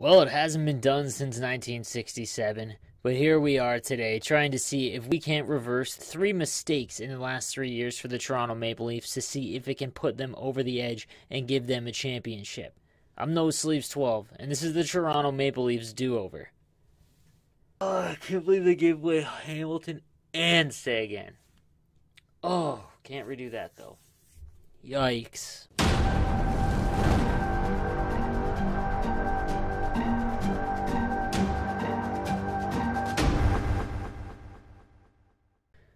Well, it hasn't been done since 1967, but here we are today trying to see if we can't reverse three mistakes in the last 3 years for the Toronto Maple Leafs to see if it can put them over the edge and give them a championship. I'm No Sleeves 12, and this is the Toronto Maple Leafs do-over. Oh, I can't believe they gave away Hamilton and Sagan. Oh, can't redo that though. Yikes.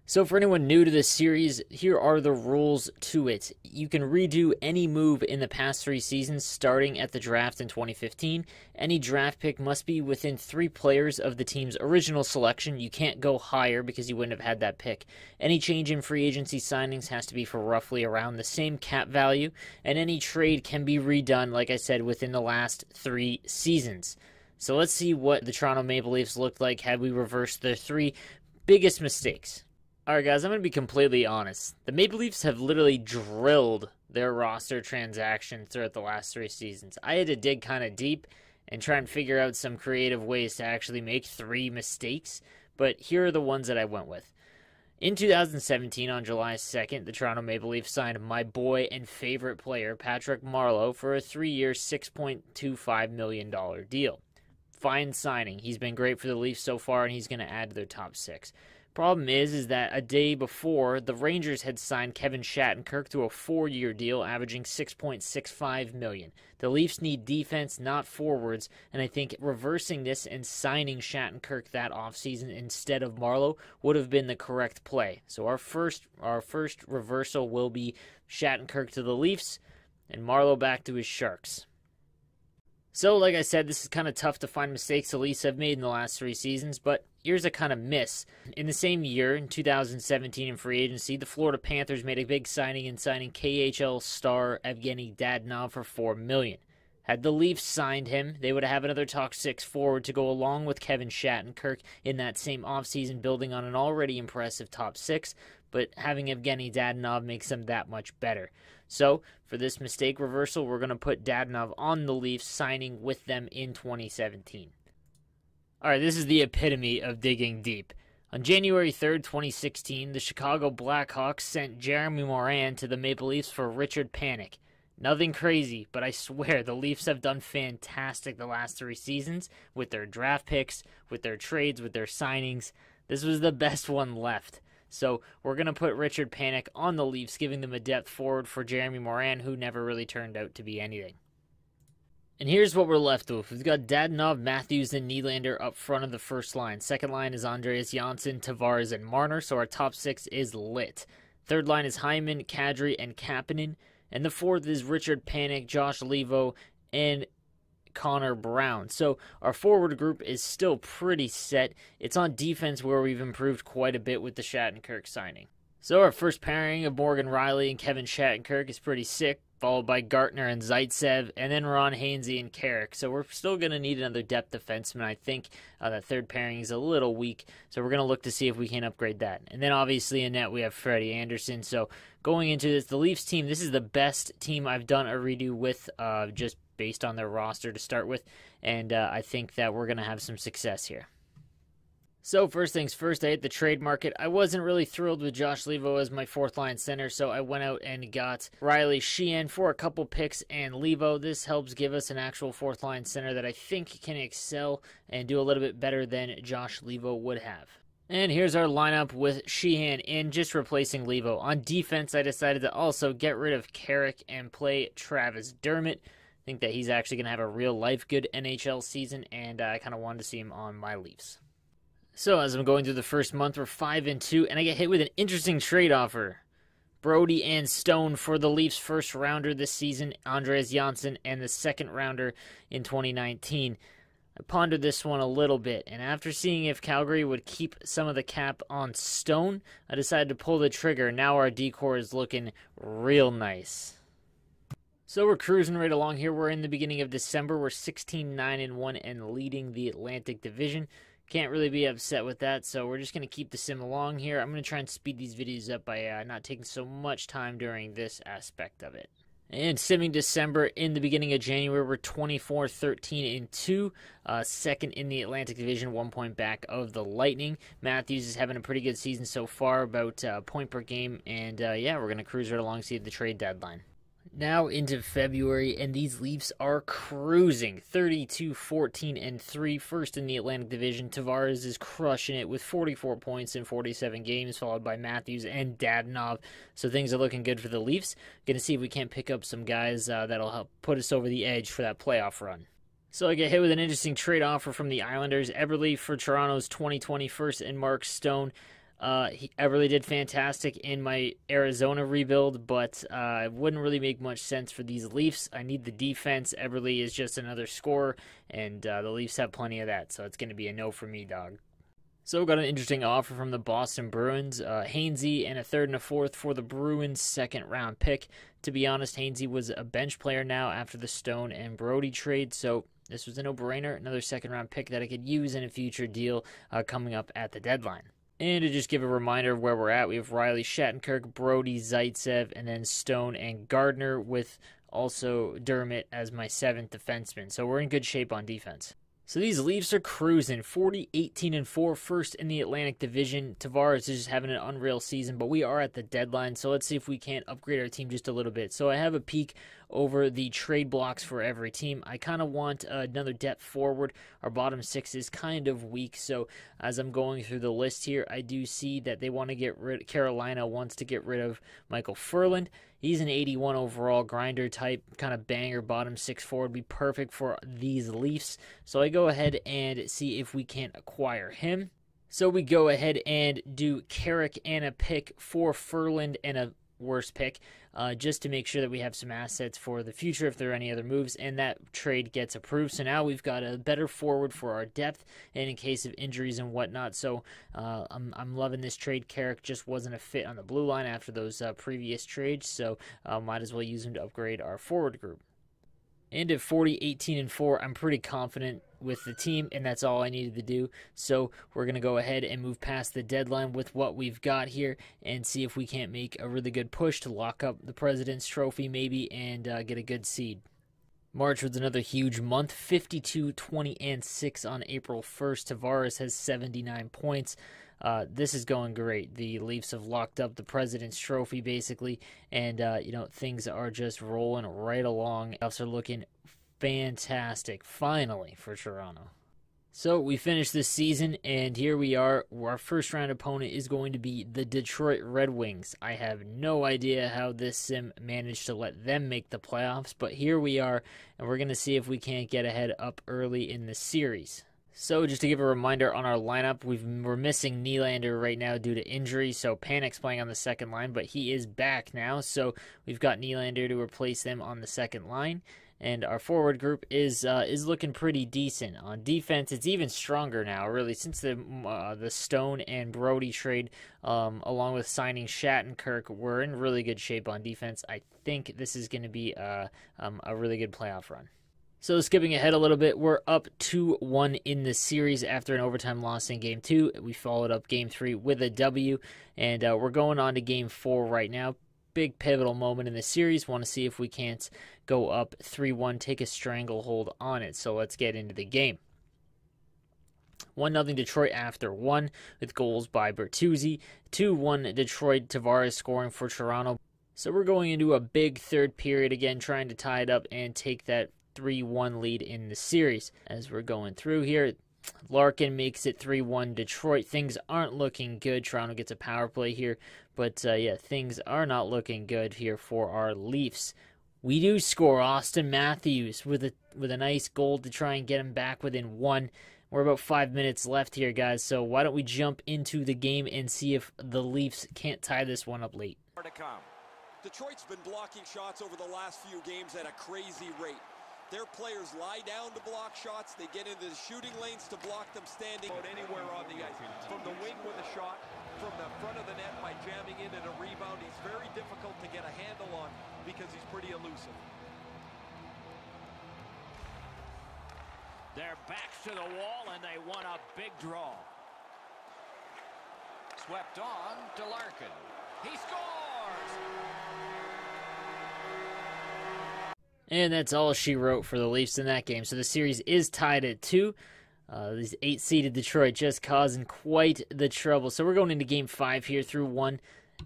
So for anyone new to this series, here are the rules to it. You can redo any move in the past 3 seasons starting at the draft in 2015. Any draft pick must be within 3 players of the team's original selection. You can't go higher because you wouldn't have had that pick. Any change in free agency signings has to be for roughly around the same cap value. And any trade can be redone, like I said, within the last 3 seasons. So let's see what the Toronto Maple Leafs looked like had we reversed their 3 biggest mistakes. Alright guys, I'm going to be completely honest. The Maple Leafs have literally drilled their roster transactions throughout the last 3 seasons. I had to dig kind of deep and try and figure out some creative ways to actually make 3 mistakes, but here are the ones that I went with. In 2017, on July 2nd, the Toronto Maple Leafs signed my boy and favorite player, Patrick Marleau, for a 3-year, $6.25 million deal. Fine signing. He's been great for the Leafs so far, and he's going to add to their top 6. Problem is that a day before, the Rangers had signed Kevin Shattenkirk to a 4-year deal, averaging $6.65 million. The Leafs need defense, not forwards, and I think reversing this and signing Shattenkirk that offseason instead of Marleau would have been the correct play. So our first reversal will be Shattenkirk to the Leafs and Marleau back to his Sharks. So, like I said, this is kind of tough to find mistakes the Leafs have made in the last 3 seasons, but here's a kind of miss. In the same year, in 2017 in free agency, the Florida Panthers made a big signing in signing KHL star Evgeny Dadonov for $4 million. Had the Leafs signed him, they would have another top 6 forward to go along with Kevin Shattenkirk in that same offseason, building on an already impressive top 6, but having Evgeny Dadonov makes them that much better. So, for this mistake reversal, we're going to put Dadonov on the Leafs, signing with them in 2017. Alright, this is the epitome of digging deep. On January 3rd, 2016, the Chicago Blackhawks sent Jeremy Morin to the Maple Leafs for Richard Panik. Nothing crazy, but I swear the Leafs have done fantastic the last 3 seasons with their draft picks, with their trades, with their signings. This was the best one left. So we're going to put Richard Panik on the Leafs, giving them a depth forward for Jeremy Morin, who never really turned out to be anything. And here's what we're left with. We've got Dadonov, Matthews, and Nylander up front of the first line. Second line is Andreas Johnsson, Tavares, and Marner, so our top 6 is lit. Third line is Hyman, Kadri, and Kapanen. And the fourth is Richard Panik, Josh Leivo, and Connor Brown. So our forward group is still pretty set. It's on defense where we've improved quite a bit with the Shattenkirk signing. So our first pairing of Morgan Rielly and Kevin Shattenkirk is pretty sick, followed by Gartner and Zaitsev, and then Ron Hainsey and Carrick. So we're still going to need another depth defenseman. I think that third pairing is a little weak, so we're going to look to see if we can upgrade that. And then obviously in net we have Freddie Anderson. So going into this, the Leafs team, this is the best team I've done a redo with, just based on their roster to start with, and I think that we're going to have some success here. So first things first, I hit the trade market. I wasn't really thrilled with Josh Leivo as my 4th line center, so I went out and got Riley Sheehan for a couple picks and Leivo. This helps give us an actual 4th line center that I think can excel and do a little bit better than Josh Leivo would have. And here's our lineup with Sheehan in, just replacing Leivo. On defense, I decided to also get rid of Carrick and play Travis Dermott. I think that he's actually going to have a real-life good NHL season, and I kind of wanted to see him on my Leafs. So as I'm going through the first month, we're 5-2, and I get hit with an interesting trade offer. Brody and Stone for the Leafs' first rounder this season, Andreas Johnsson, and the second rounder in 2019. I pondered this one a little bit, and after seeing if Calgary would keep some of the cap on Stone, I decided to pull the trigger. Now our decor is looking real nice. So we're cruising right along here. We're in the beginning of December. We're 16-9-1 and leading the Atlantic Division. Can't really be upset with that, so we're just going to keep the sim along here. I'm going to try and speed these videos up by not taking so much time during this aspect of it. And simming December, in the beginning of January, we're 24-13-2, second in the Atlantic Division, 1 point back of the Lightning. Matthews is having a pretty good season so far, about a point per game, and yeah, we're going to cruise right along to the trade deadline. Now into February, and these Leafs are cruising 32-14-3, first in the Atlantic Division. Tavares is crushing it with 44 points in 47 games, followed by Matthews and Dadonov. So things are looking good for the Leafs. Going to see if we can't pick up some guys that'll help put us over the edge for that playoff run. So I get hit with an interesting trade offer from the Islanders. Eberle for Toronto's 2020 first and Mark Stone. Eberle did fantastic in my Arizona rebuild, but it wouldn't really make much sense for these Leafs. I need the defense. Eberle is just another scorer, and the Leafs have plenty of that, so it's going to be a no for me, dog. So we got an interesting offer from the Boston Bruins. Hainsey and a third and a fourth for the Bruins' second-round pick. To be honest, Hainsey was a bench player now after the Stone and Brody trade, so this was a no-brainer. Another second-round pick that I could use in a future deal coming up at the deadline. And to just give a reminder of where we're at, we have Riley Shattenkirk, Brody, Zaitsev, and then Stone and Gardner, with also Dermott as my seventh defenseman. So we're in good shape on defense. So these Leafs are cruising 40-18-4, first in the Atlantic Division. Tavares is just having an unreal season, but we are at the deadline, so let's see if we can't upgrade our team just a little bit. So I have a peek over the trade blocks for every team. I kind of want another depth forward. Our bottom six is kind of weak, so as I'm going through the list here, I do see that they want to get rid. Carolina wants to get rid of Michael Furland. He's an 81 overall grinder type, kind of banger bottom six forward, be perfect for these Leafs. So I go ahead and see if we can't acquire him. So we go ahead and do Carrick and a pick for Furland and a worse pick, just to make sure that we have some assets for the future if there are any other moves, and that trade gets approved. So now we've got a better forward for our depth and in case of injuries and whatnot. So I'm loving this trade. Carrick just wasn't a fit on the blue line after those previous trades, so might as well use him to upgrade our forward group. And at 40-18-4, I'm pretty confident with the team, and that's all I needed to do. So we're going to go ahead and move past the deadline with what we've got here and see if we can't make a really good push to lock up the President's Trophy maybe and get a good seed. March was another huge month, 52-20-6 on April 1st. Tavares has 79 points. This is going great. The Leafs have locked up the President's Trophy, basically, and, things are just rolling right along. Playoffs are looking fantastic, finally, for Toronto. So we finished this season, and here we are. Our first-round opponent is going to be the Detroit Red Wings. I have no idea how this sim managed to let them make the playoffs, but here we are, and we're going to see if we can't get ahead up early in the series. So just to give a reminder on our lineup, we're missing Nylander right now due to injury, so Panik's playing on the second line, but he is back now, so we've got Nylander to replace them on the second line. And our forward group is looking pretty decent. On defense, it's even stronger now, really, since the Stone and Brody trade, along with signing Shattenkirk. We're in really good shape on defense. I think this is going to be a really good playoff run. So skipping ahead a little bit, we're up 2-1 in the series after an overtime loss in Game 2. We followed up Game 3 with a W, and we're going on to Game 4 right now. Big pivotal moment in the series. Want to see if we can't go up 3-1, take a stranglehold on it. So let's get into the game. 1-0 Detroit after 1 with goals by Bertuzzi. 2-1 Detroit, Tavares scoring for Toronto. So we're going into a big third period again, trying to tie it up and take that 3-1 lead in the series. As we're going through here, Larkin makes it 3-1 Detroit. Things aren't looking good. Toronto gets a power play here, but yeah, things are not looking good here for our Leafs. We do score Austin Matthews with a nice goal to try and get him back within 1. We're about 5 minutes left here, guys, so why don't we jump into the game and see if the Leafs can't tie this one up late. Detroit's been blocking shots over the last few games at a crazy rate. Their players lie down to block shots. They get into the shooting lanes to block them standing anywhere on the ice. From the wing with a shot, from the front of the net by jamming in at a rebound. He's very difficult to get a handle on because he's pretty elusive. Their backs to the wall, and they want a big draw. Swept on to Larkin. He scores! And that's all she wrote for the Leafs in that game. So the series is tied at 2. These 8-seeded Detroit just causing quite the trouble. So we're going into Game 5 here through 1,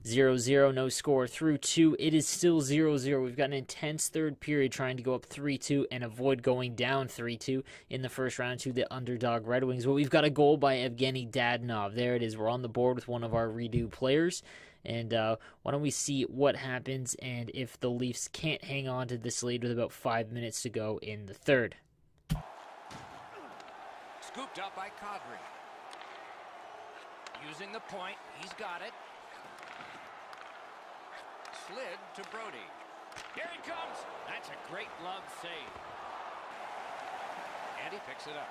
0-0, no score. Through 2, it is still 0-0. We've got an intense third period trying to go up 3-2 and avoid going down 3-2 in the first round to the underdog Red Wings. But we've got a goal by Evgeny Dadonov. There it is. We're on the board with one of our redo players. And why don't we see what happens and if the Leafs can't hang on to this lead with about 5 minutes to go in the third. Scooped up by Kadri. Using the point, he's got it. Slid to Brody. Here he comes. That's a great glove save. And he picks it up.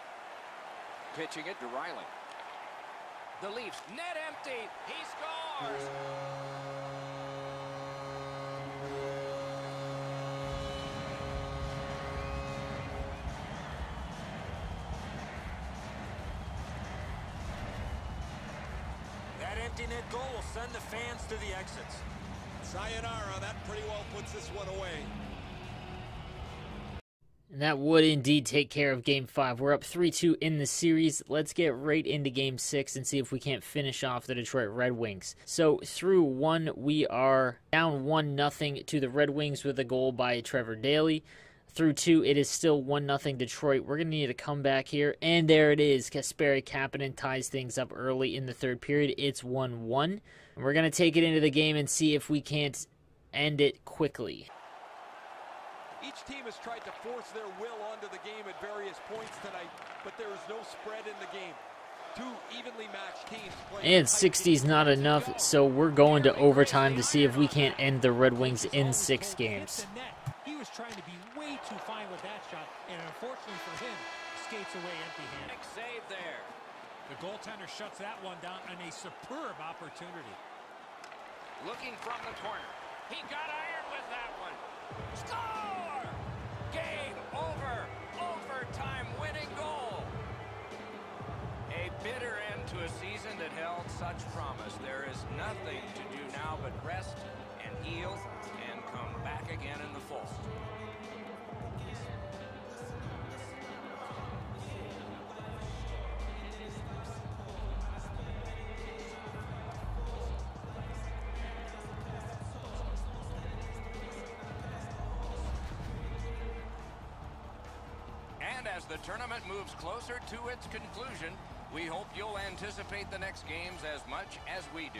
Pitching it to Riley. The Leafs, net empty. He scores. That empty net goal will send the fans to the exits. Sayonara, that pretty well puts this one away. And that would indeed take care of Game 5. We're up 3-2 in the series. Let's get right into Game 6 and see if we can't finish off the Detroit Red Wings. So through 1, we are down 1-0 to the Red Wings with a goal by Trevor Daley. Through 2, it is still 1-0 Detroit. We're going to need a comeback here. And there it is. Kasperi Kapanen ties things up early in the third period. It's 1-1. And we're going to take it into the game and see if we can't end it quickly. Each team has tried to force their will onto the game at various points tonight, but there is no spread in the game. Two evenly matched teams playing. And 60 is not enough, so we're going to overtime to see if we can't end the Red Wings in 6 games. He was trying to be way too fine with that shot, and unfortunately for him, skates away empty-handed. Big save there. The goaltender shuts that one down on a superb opportunity. Looking from the corner. He got iron with that one. Score! Game over. Overtime winning goal. A bitter end to a season that held such promise. There is nothing to do now but rest and heal and come back again in the full. And as the tournament moves closer to its conclusion, we hope you'll anticipate the next games as much as we do.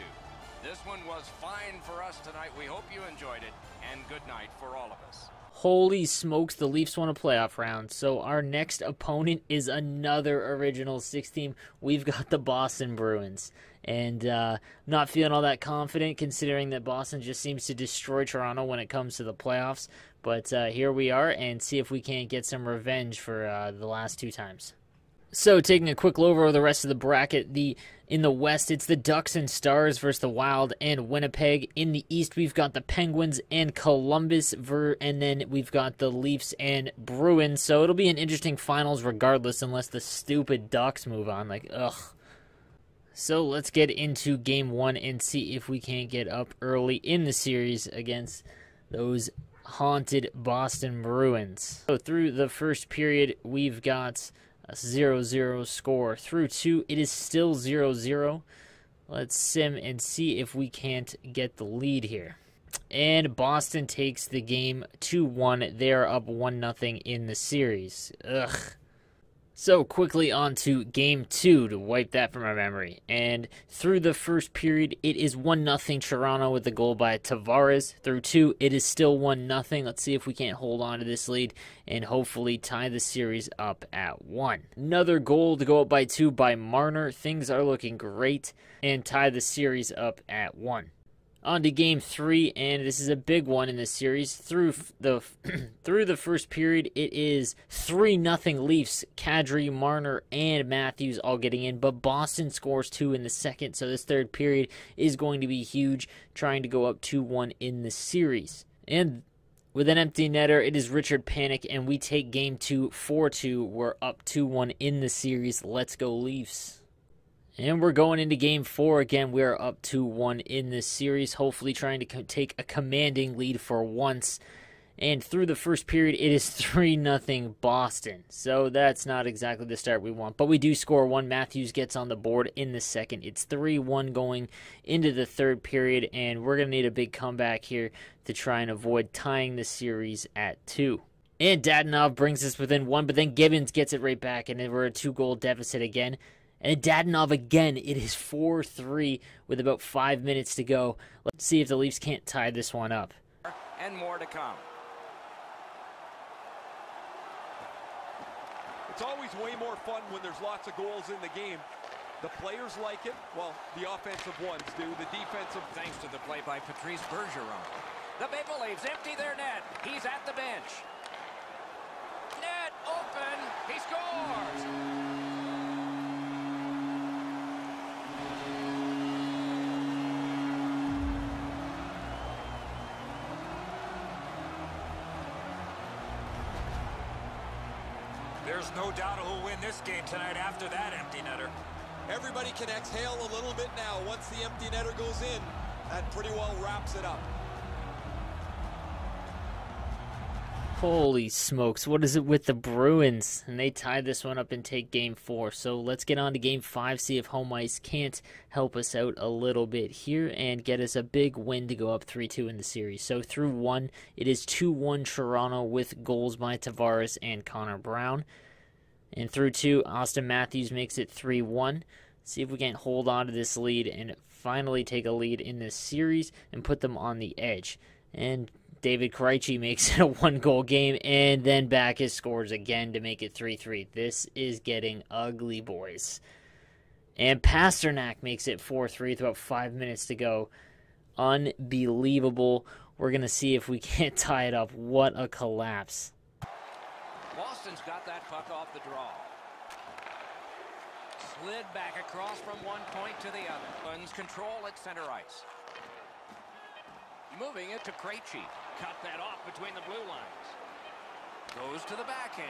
This one was fine for us tonight. We hope you enjoyed it, and good night for all of us. Holy smokes, the Leafs won a playoff round. So our next opponent is another Original 6 team. We've got the Boston Bruins. And not feeling all that confident considering that Boston just seems to destroy Toronto when it comes to the playoffs. But here we are, and see if we can't get some revenge for the last 2 times. So taking a quick look over the rest of the bracket, in the West, it's the Ducks and Stars versus the Wild and Winnipeg. In the East, we've got the Penguins and Columbus, and then we've got the Leafs and Bruins. So it'll be an interesting finals regardless, unless the stupid Ducks move on. Like, ugh. So let's get into Game 1 and see if we can't get up early in the series against those haunted Boston Bruins. So through the first period, we've got a 0-0 score. Through 2, it is still 0-0. Let's sim and see if we can't get the lead here. And Boston takes the game 2-1. They are up 1-0 in the series. Ugh. So quickly on to Game 2 to wipe that from our memory. And through the first period, it is 1-0 Toronto with a goal by Tavares. Through 2, it is still 1-0. Let's see if we can't hold on to this lead and hopefully tie the series up at 1. Another goal to go up by 2 by Marner. Things are looking great, and tie the series up at 1. On to Game 3, and this is a big one in this series. Through the first period, it is 3-0 Leafs. Kadri, Marner, and Matthews all getting in, but Boston scores 2 in the second, so this third period is going to be huge, trying to go up 2-1 in the series. And with an empty netter, it is Richard Panik, and we take Game 2 4-2. We're up 2-1 in the series. Let's go Leafs. And we're going into Game 4 again. We are up 2-1 in this series, hopefully trying to take a commanding lead for once. And through the first period, it is 3-0 Boston. So that's not exactly the start we want. But we do score one. Matthews gets on the board in the second. It's 3-1 going into the third period. And we're going to need a big comeback here to try and avoid tying the series at 2. And Dadonov brings us within 1. But then Gibbons gets it right back. And then we're a 2-goal deficit again. And Dadonov again. It is 4-3 with about 5 minutes to go. Let's see if the Leafs can't tie this one up. And more to come. It's always way more fun when there's lots of goals in the game. The players like it. Well, the offensive ones do. The defensive... Thanks to the play by Patrice Bergeron. The Maple Leafs empty their net. He's at the bench. Net open. He scores. There's no doubt who'll win this game tonight after that empty netter. Everybody can exhale a little bit now. Once the empty netter goes in, that pretty well wraps it up. Holy smokes, what is it with the Bruins? And they tie this one up and take Game 4. So let's get on to Game 5, see if home ice can't help us out a little bit here and get us a big win to go up 3-2 in the series. So through 1, it is 2-1 Toronto with goals by Tavares and Connor Brown. And through 2, Austin Matthews makes it 3-1. See if we can't hold on to this lead and finally take a lead in this series and put them on the edge. And David Krejci makes it a 1-goal game, and then Backes scores again to make it 3-3. This is getting ugly, boys. And Pasternak makes it 4-3 with about 5 minutes to go. Unbelievable. We're going to see if we can't tie it up. What a collapse. Boston's got that puck off the draw. Slid back across from one point to the other. Bruins control at center ice. Moving it to Krejci. Cut that off between the blue lines. Goes to the backhand.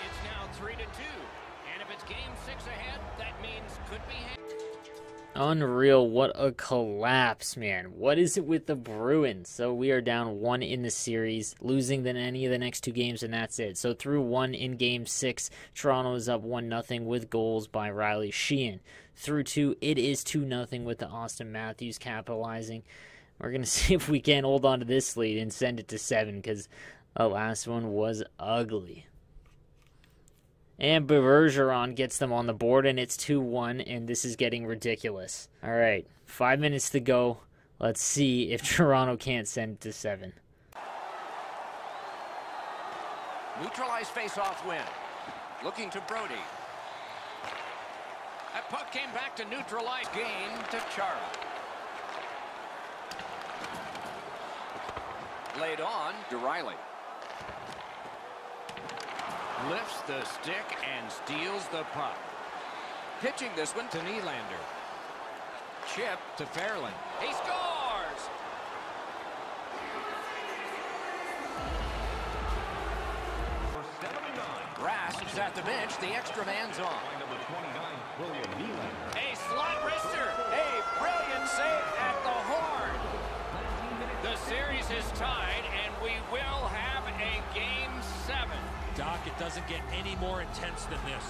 It's now 3-2. And if it's game 6 ahead, that means could be... Unreal. What a collapse, man. What is it with the Bruins? So we are down 1 in the series, losing then any of the next 2 games, and that's it. So through 1 in Game 6, Toronto is up 1-0 with goals by Riley Sheehan. Through 2, it is 2-0 with the Austin Matthews capitalizing. We're going to see if we can hold on to this lead and send it to 7 because the last one was ugly. And Bergeron gets them on the board, and it's 2-1, and this is getting ridiculous. All right, 5 minutes to go. Let's see if Toronto can't send it to 7. Neutralized face-off win. Looking to Brody. That puck came back to neutralize. Gain to Chara. Laid on to Riley. Lifts the stick and steals the puck. Pitching this one to Nylander. Chip to Fairland. He scores! Rask is at the bench. The extra man's on. A slot wrister. A brilliant save at the horn. The series is tied, and we will have a Game 7. Doc, it doesn't get any more intense than this.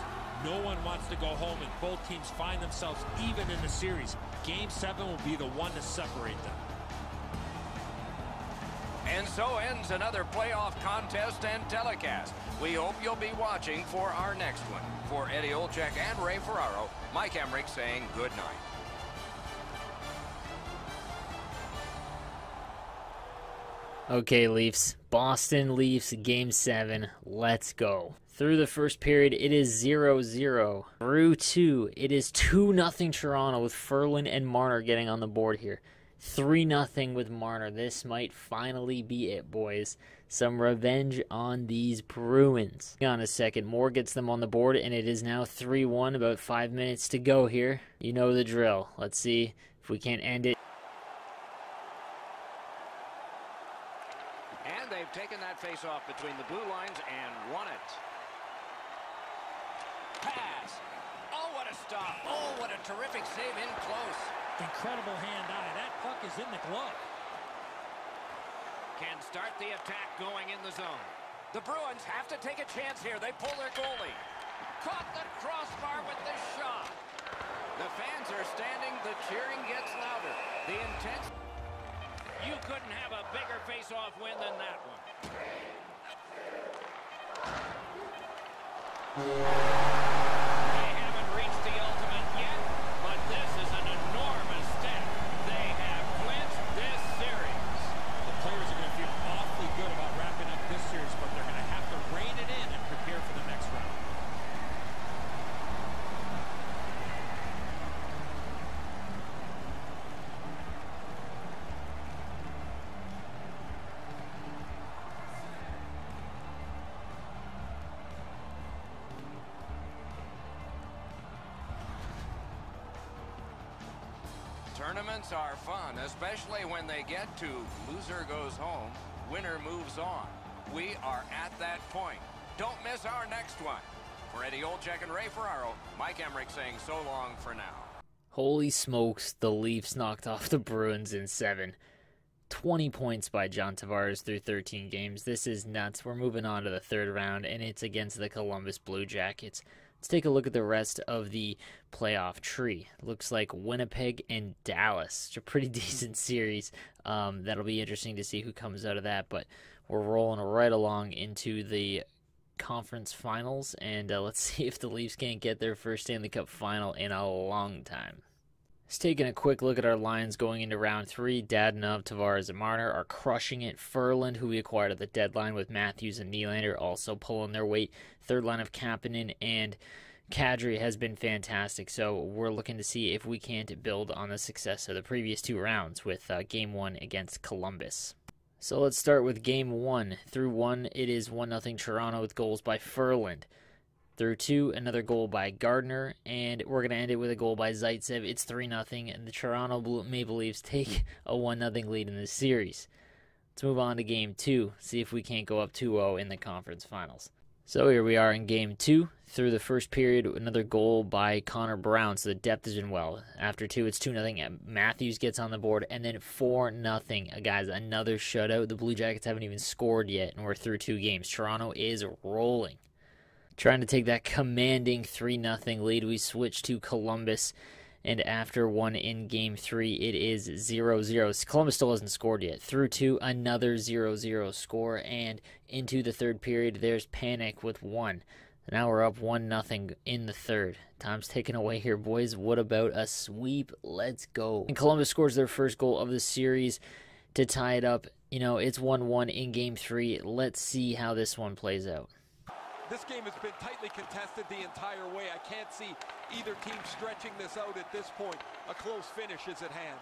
No one wants to go home, and both teams find themselves even in the series. Game 7 will be the one to separate them. And so ends another playoff contest and telecast. We hope you'll be watching for our next one. For Eddie Olczyk and Ray Ferraro, Mike Emmerich saying good night. Okay, Leafs. Boston Leafs Game 7. Let's go. Through the first period, it is 0-0. Through 2, it is 2-0 Toronto with Ferland and Marner getting on the board here. 3-0 with Marner. This might finally be it, boys. Some revenge on these Bruins. Hang on a second. Moore gets them on the board, and it is now 3-1. About 5 minutes to go here. You know the drill. Let's see if we can't end it. And they've taken that face-off between the blue lines and won it. Pass. Oh, what a stop. Oh, what a terrific save in close. Incredible hand-eye. That puck is in the glove. can start the attack going in the zone. The Bruins have to take a chance here. They pull their goalie. Caught the crossbar with the shot. The fans are standing. The cheering gets louder. The intense. You couldn't have a bigger face-off win than that one. They haven't reached the ultimate yet, but this is an enormous step. They have clinched this series. The players are going to feel awfully good about wrapping up this series, but they're going to have to rein it in and prepare for the next round. Tournaments are fun, especially when they get to loser goes home, winner moves on. We are at that point. Don't miss our next one. For Eddie Olczyk and Ray Ferraro, Mike Emmerich saying so long for now. Holy smokes, the Leafs knocked off the Bruins in 7. 20 points by John Tavares through 13 games. This is nuts. We're moving on to the third round, and it's against the Columbus Blue Jackets. Let's take a look at the rest of the playoff tree. Looks like Winnipeg and Dallas. It's a pretty decent series. That'll be interesting to see who comes out of that, but we're rolling right along into the conference finals, and let's see if the Leafs can't get their first Stanley Cup final in a long time. Just taking a quick look at our lines going into round 3. Dadonov, Tavares, and Marner are crushing it. Ferland, who we acquired at the deadline with Matthews and Nylander, also pulling their weight. Third line of Kapanen and Kadri has been fantastic, so we're looking to see if we can't build on the success of the previous 2 rounds with Game 1 against Columbus. So let's start with Game 1. Through 1, it is 1-0 Toronto with goals by Ferland. Through 2, another goal by Gardner, and we're going to end it with a goal by Zaitsev. It's 3-0, and the Toronto Maple Leafs take a 1-0 lead in this series. Let's move on to Game 2, see if we can't go up 2-0 in the conference finals. So here we are in Game 2. Through the first period, another goal by Connor Brown, so the depth has been well. After 2, it's 2-0. Matthews gets on the board, and then 4-0. Guys, another shutout. The Blue Jackets haven't even scored yet, and we're through 2 games. Toronto is rolling. Trying to take that commanding 3-0 lead, we switch to Columbus, and after 1 in Game 3, it is 0-0. Columbus still hasn't scored yet. Through 2, another 0-0 score, and into the third period, there's panic with 1. Now we're up 1-0 in the third. Time's taken away here, boys. What about a sweep? Let's go. And Columbus scores their first goal of the series to tie it up. You know, it's 1-1 in Game 3. Let's see how this one plays out. This game has been tightly contested the entire way. I can't see either team stretching this out at this point. A close finish is at hand.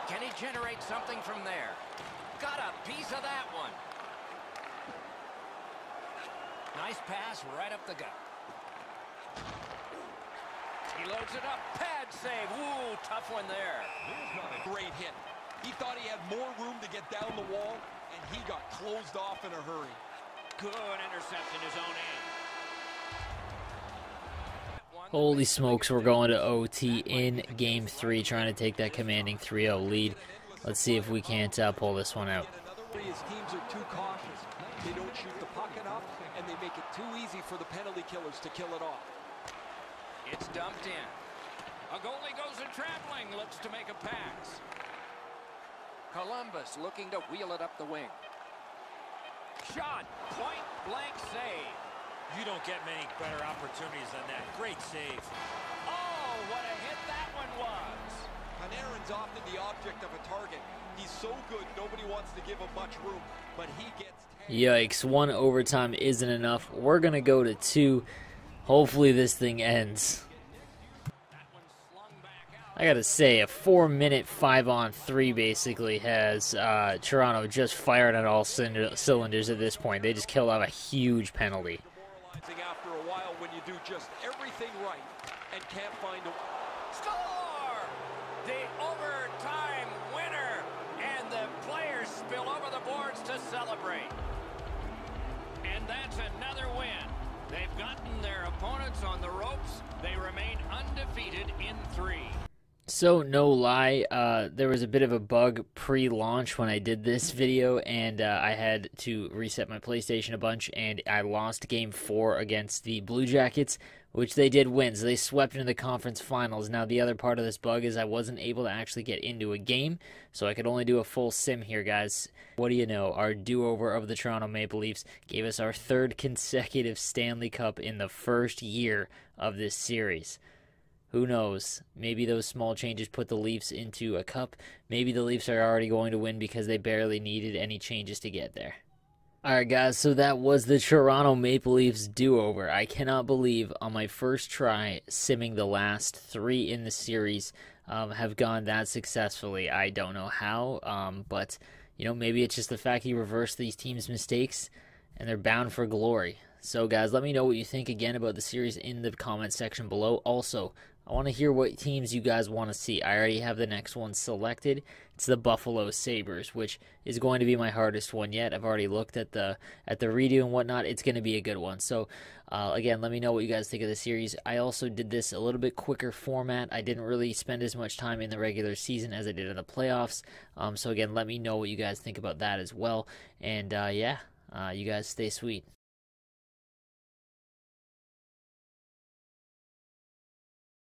Can he generate something from there? Got a piece of that one. Nice pass right up the gut. He loads it up. Pad save. Ooh, tough one there. Great hit. He thought he had more room to get down the wall, and he got closed off in a hurry. Good intercept in his own end. Holy smokes, we're going to OT in Game 3, trying to take that commanding 3-0 lead. Let's see if we can't pull this one out. His teams are too cautious. They don't shoot the puck enough, and they make it too easy for the penalty killers to kill it off. It's dumped in. A goalie goes a-traveling, looks to make a pass. Columbus looking to wheel it up the wing. Shot, point blank save. You don't get many better opportunities than that. Great save. Oh, what a hit that one was. Panarin's often the object of a target. He's so good, nobody wants to give him much room, but he gets... Yikes, 1 overtime isn't enough. We're going to go to 2. Hopefully this thing ends. I gotta say, a 4-minute 5-on-3 basically has Toronto just fired on all cylinders at this point. They just killed off a huge penalty. After a while when you do just everything right and can't find a... Score! The overtime winner! And the players spill over the boards to celebrate. And that's another win. They've gotten their opponents on the ropes. They remain undefeated in 3. So, no lie, there was a bit of a bug pre-launch when I did this video, and I had to reset my PlayStation a bunch, and I lost Game 4 against the Blue Jackets, which they did win, so they swept into the conference finals. Now, the other part of this bug is I wasn't able to actually get into a game, so I could only do a full sim here, guys. What do you know? Our do-over of the Toronto Maple Leafs gave us our 3rd consecutive Stanley Cup in the first year of this series. Who knows? Maybe those small changes put the Leafs into a cup. Maybe the Leafs are already going to win because they barely needed any changes to get there. Alright guys, so that was the Toronto Maple Leafs do-over. I cannot believe on my first try, simming the last 3 in the series have gone that successfully. I don't know how, but you know, maybe it's just the fact he reversed these teams' mistakes and they're bound for glory. So guys, let me know what you think again about the series in the comment section below. Also, I want to hear what teams you guys want to see. I already have the next one selected. It's the Buffalo Sabres, which is going to be my hardest one yet. I've already looked at the redo and whatnot. It's going to be a good one. So again, let me know what you guys think of the series. I also did this a little bit quicker format. I didn't really spend as much time in the regular season as I did in the playoffs. So again, let me know what you guys think about that as well. And yeah, you guys stay sweet.